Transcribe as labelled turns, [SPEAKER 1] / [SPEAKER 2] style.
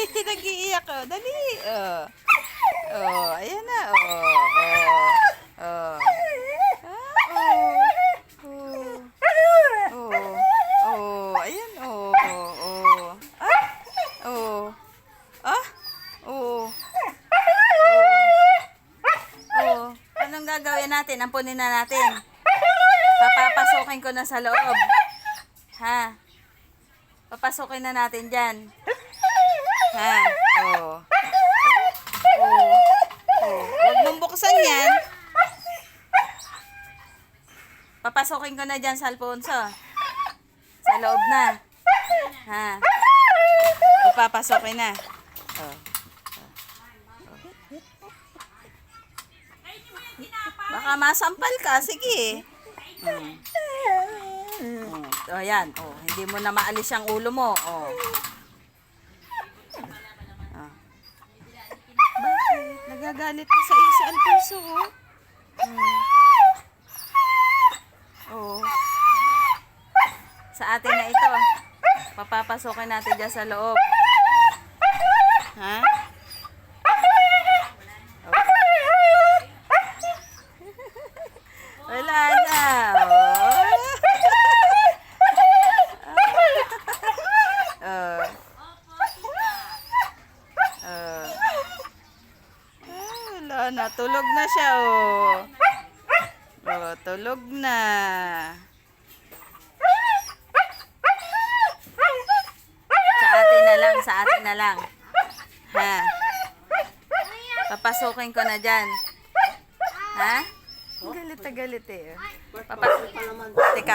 [SPEAKER 1] Nag-iiyak oh. Dali. Oh. Oh, ayan na. Oh. Oh. Oh. Ah, oh. Oh. Oh. Oh. Ayan. Oh. Oh. Ah. Oh. Ah. Oh. Oh. Anong gagawin natin? Ampunin na natin. Papapasukin ko na sa loob. Ha? Papasukin na natin dyan. Ha? Oh. Oh. Oh. Huwag mong buksan yan. Papasukin ko na dyan sa Alfonso. Sa loob na. Ha? Papapasukin na. Oh. Baka masampal ka. Sige. O, yan. O, hindi mo na maalis yung ulo mo. O. Bakit? Nagagalit ka sa isa Alfonso, o. O. Sa atin na ito. Papapasukin natin dyan sa loob. Ha? Wala na. Wala na. Tulog na siya, oh. Oh, tulog na. Sa atin na lang, sa atin na lang. Ha? Papasukin ko na dyan. Ha? Galit na galit eh. Teka, teka.